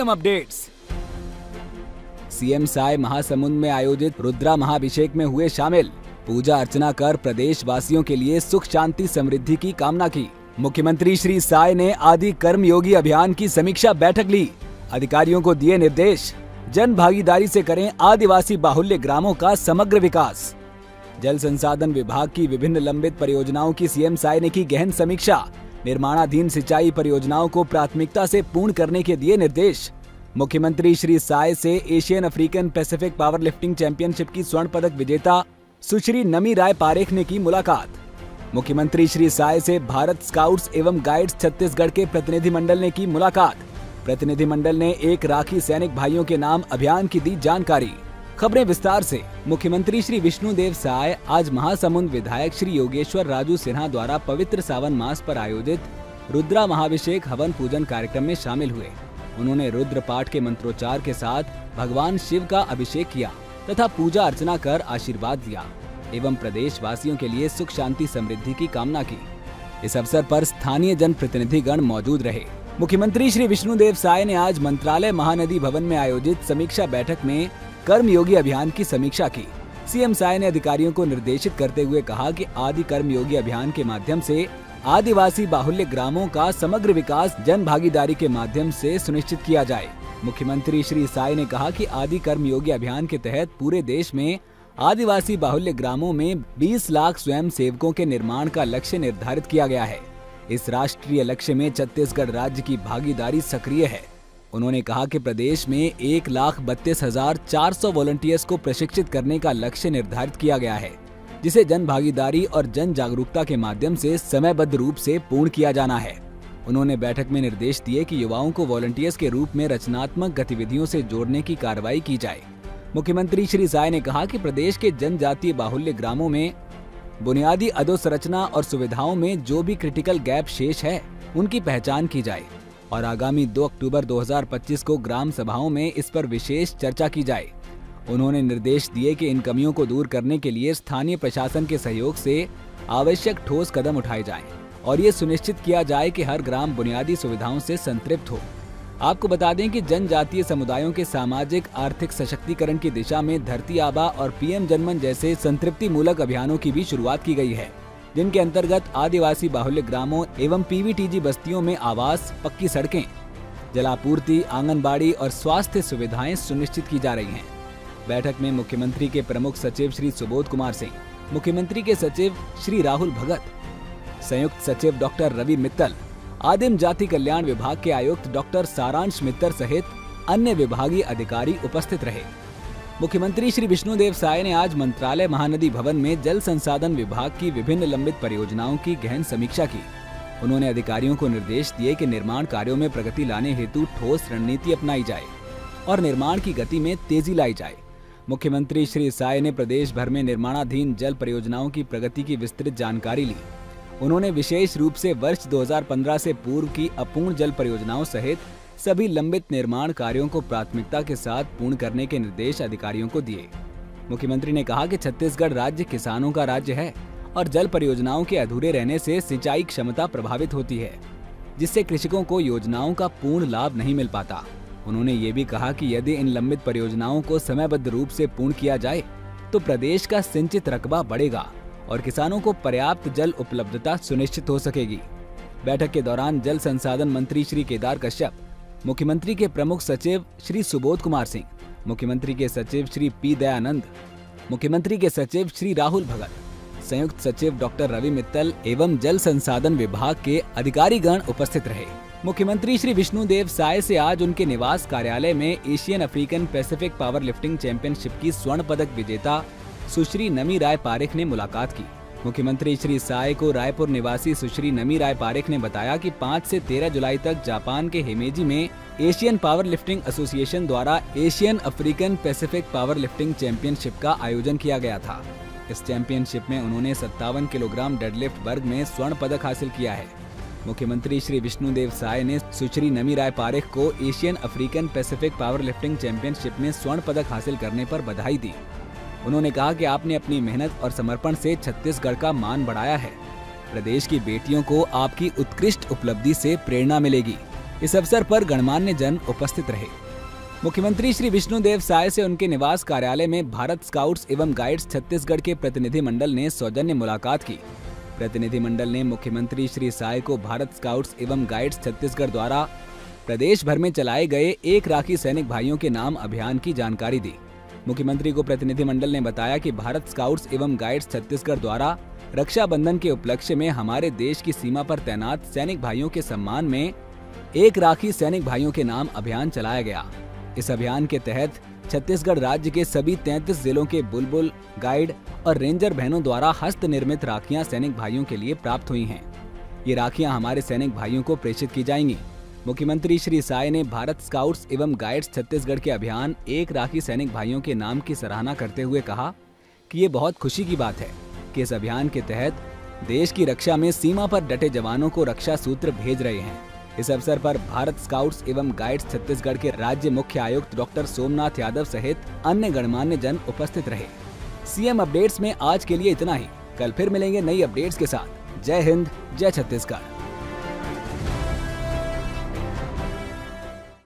PM updates. CM Sai Mahasamund में आयोजित रुद्रा महाभिषेक में हुए शामिल। पूजा अर्चना कर प्रदेश वासियों के लिए सुख शांति समृद्धि की कामना की। मुख्यमंत्री श्री साय ने आदि कर्मयोगी अभियान की समीक्षा बैठक ली। अधिकारियों को दिए निर्देश, जन भागीदारी से करें आदिवासी बाहुल्य ग्रामों का समग्र विकास। जल संसाधन विभाग की विभिन्न लंबित परियोजनाओं की सीएम साय ने की गहन समीक्षा। निर्माणाधीन सिंचाई परियोजनाओं को प्राथमिकता से पूर्ण करने के दिए निर्देश। मुख्यमंत्री श्री साय से Asian African Pacific power lifting championship की स्वर्ण पदक विजेता सुश्री नमी राय पारेख ने की मुलाकात। मुख्यमंत्री श्री साय से भारत स्काउट्स एवं गाइड्स छत्तीसगढ़ के प्रतिनिधिमंडल ने की मुलाकात। प्रतिनिधिमंडल ने एक राखी सैनिक भाइयों के नाम अभियान की दी जानकारी। खबरें विस्तार से। मुख्यमंत्री श्री विष्णुदेव साय आज महासमुंद विधायक श्री योगेश्वर राजू सिन्हा द्वारा पवित्र सावन मास पर आयोजित रुद्रा महाभिषेक हवन पूजन कार्यक्रम में शामिल हुए। उन्होंने रुद्र पाठ के मंत्रोच्चार के साथ भगवान शिव का अभिषेक किया तथा पूजा अर्चना कर आशीर्वाद दिया एवं प्रदेश वासियों के लिए सुख शांति समृद्धि की कामना की। इस अवसर पर स्थानीय जन प्रतिनिधिगण मौजूद रहे। मुख्यमंत्री श्री विष्णुदेव साय ने आज मंत्रालय महानदी भवन में आयोजित समीक्षा बैठक में कर्मयोगी अभियान की समीक्षा की। सीएम साय ने अधिकारियों को निर्देशित करते हुए कहा कि आदि कर्मयोगी अभियान के माध्यम से आदिवासी बाहुल्य ग्रामों का समग्र विकास जन भागीदारी के माध्यम से सुनिश्चित किया जाए। मुख्यमंत्री श्री साय ने कहा कि आदि कर्मयोगी अभियान के तहत पूरे देश में आदिवासी बाहुल्य ग्रामों में 20 लाख स्वयं सेवकों के निर्माण का लक्ष्य निर्धारित किया गया है। इस राष्ट्रीय लक्ष्य में छत्तीसगढ़ राज्य की भागीदारी सक्रिय है। उन्होंने कहा कि प्रदेश में 1,32,400 वॉलंटियर्स को प्रशिक्षित करने का लक्ष्य निर्धारित किया गया है, जिसे जन भागीदारी और जन जागरूकता के माध्यम से समयबद्ध रूप से पूर्ण किया जाना है। उन्होंने बैठक में निर्देश दिए कि युवाओं को वॉलंटियर्स के रूप में रचनात्मक गतिविधियों से जोड़ने की कार्रवाई की जाए। मुख्यमंत्री श्री साय ने कहा कि प्रदेश के जनजातीय बाहुल्य ग्रामों में बुनियादी अधोसंरचना और सुविधाओं में जो भी क्रिटिकल गैप शेष है, उनकी पहचान की जाए और आगामी 2 अक्टूबर 2025 को ग्राम सभाओं में इस पर विशेष चर्चा की जाए। उन्होंने निर्देश दिए कि इन कमियों को दूर करने के लिए स्थानीय प्रशासन के सहयोग से आवश्यक ठोस कदम उठाए जाएं और ये सुनिश्चित किया जाए कि हर ग्राम बुनियादी सुविधाओं से संतृप्त हो। आपको बता दें कि जनजातीय समुदायों के सामाजिक आर्थिक सशक्तिकरण की दिशा में धरती आबा और पीएम जनमन जैसे संतृप्ति मूलक अभियानों की भी शुरुआत की गई है, जिनके अंतर्गत आदिवासी बाहुल्य ग्रामों एवं पीवीटीजी बस्तियों में आवास, पक्की सड़कें, जलापूर्ति, आंगनबाड़ी और स्वास्थ्य सुविधाएं सुनिश्चित की जा रही हैं। बैठक में मुख्यमंत्री के प्रमुख सचिव श्री सुबोध कुमार सिंह, मुख्यमंत्री के सचिव श्री राहुल भगत, संयुक्त सचिव डॉक्टर रवि मित्तल, आदिम जाति कल्याण विभाग के आयुक्त डॉक्टर सारांश मित्तर सहित अन्य विभागीय अधिकारी उपस्थित रहे। मुख्यमंत्री श्री विष्णुदेव साय ने आज मंत्रालय महानदी भवन में जल संसाधन विभाग की विभिन्न लंबित परियोजनाओं की गहन समीक्षा की। उन्होंने अधिकारियों को निर्देश दिए कि निर्माण कार्यों में प्रगति लाने हेतु ठोस रणनीति अपनाई जाए और निर्माण की गति में तेजी लाई जाए। मुख्यमंत्री श्री साय ने प्रदेश भर में निर्माणाधीन जल परियोजनाओं की प्रगति की विस्तृत जानकारी ली। उन्होंने विशेष रूप से वर्ष 2015 से पूर्व की अपूर्ण जल परियोजनाओं सहित सभी लंबित निर्माण कार्यों को प्राथमिकता के साथ पूर्ण करने के निर्देश अधिकारियों को दिए। मुख्यमंत्री ने कहा कि छत्तीसगढ़ राज्य किसानों का राज्य है और जल परियोजनाओं के अधूरे रहने से सिंचाई क्षमता प्रभावित होती है, जिससे कृषकों को योजनाओं का पूर्ण लाभ नहीं मिल पाता। उन्होंने ये भी कहा कि यदि इन लंबित परियोजनाओं को समयबद्ध रूप से पूर्ण किया जाए तो प्रदेश का सिंचित रकबा बढ़ेगा और किसानों को पर्याप्त जल उपलब्धता सुनिश्चित हो सकेगी। बैठक के दौरान जल संसाधन मंत्री श्री केदार कश्यप, मुख्यमंत्री के प्रमुख सचिव श्री सुबोध कुमार सिंह, मुख्यमंत्री के सचिव श्री पी दयानंद, मुख्यमंत्री के सचिव श्री राहुल भगत, संयुक्त सचिव डॉक्टर रवि मित्तल एवं जल संसाधन विभाग के अधिकारीगण उपस्थित रहे। मुख्यमंत्री श्री विष्णुदेव साय से आज उनके निवास कार्यालय में Asian African Pacific power lifting championship की स्वर्ण पदक विजेता सुश्री नमी राय पारेख ने मुलाकात की। मुख्यमंत्री श्री साय को रायपुर निवासी सुश्री नमी राय पारेख ने बताया कि 5 से 13 जुलाई तक जापान के हिमेजी में एशियन पावर लिफ्टिंग एसोसिएशन द्वारा Asian African Pacific power lifting championship का आयोजन किया गया था। इस चैंपियनशिप में उन्होंने 57 किलोग्राम डेडलिफ्ट वर्ग में स्वर्ण पदक हासिल किया है। मुख्यमंत्री श्री विष्णुदेव साय ने सुश्री नमी राय पारेख को Asian African Pacific power lifting championship में स्वर्ण पदक हासिल करने पर बधाई दी। उन्होंने कहा कि आपने अपनी मेहनत और समर्पण से छत्तीसगढ़ का मान बढ़ाया है। प्रदेश की बेटियों को आपकी उत्कृष्ट उपलब्धि से प्रेरणा मिलेगी। इस अवसर पर गणमान्य जन उपस्थित रहे। मुख्यमंत्री श्री विष्णुदेव साय से उनके निवास कार्यालय में भारत स्काउट्स एवं गाइड्स छत्तीसगढ़ के प्रतिनिधि मंडल ने सौजन्य मुलाकात की। प्रतिनिधि मंडल ने मुख्यमंत्री श्री साय को भारत स्काउट्स एवं गाइड्स छत्तीसगढ़ द्वारा प्रदेश भर में चलाए गए एक राखी सैनिक भाइयों के नाम अभियान की जानकारी दी। मुख्यमंत्री को प्रतिनिधि मंडल ने बताया कि भारत स्काउट्स एवं गाइड्स छत्तीसगढ़ द्वारा रक्षाबंधन के उपलक्ष्य में हमारे देश की सीमा पर तैनात सैनिक भाइयों के सम्मान में एक राखी सैनिक भाइयों के नाम अभियान चलाया गया। इस अभियान के तहत छत्तीसगढ़ राज्य के सभी 33 जिलों के बुलबुल, गाइड और रेंजर बहनों द्वारा हस्त निर्मित राखियां सैनिक भाइयों के लिए प्राप्त हुई हैं। ये राखियां हमारे सैनिक भाइयों को प्रेषित की जाएंगी। मुख्यमंत्री श्री साय ने भारत स्काउट्स एवं गाइड्स छत्तीसगढ़ के अभियान एक राखी सैनिक भाइयों के नाम की सराहना करते हुए कहा कि ये बहुत खुशी की बात है कि इस अभियान के तहत देश की रक्षा में सीमा पर डटे जवानों को रक्षा सूत्र भेज रहे हैं। इस अवसर पर भारत स्काउट्स एवं गाइड्स छत्तीसगढ़ के राज्य मुख्य आयुक्त डॉक्टर सोमनाथ यादव सहित अन्य गणमान्य जन उपस्थित रहे। सीएम अपडेट्स में आज के लिए इतना ही। कल फिर मिलेंगे नई अपडेट्स के साथ। जय हिंद, जय छत्तीसगढ़।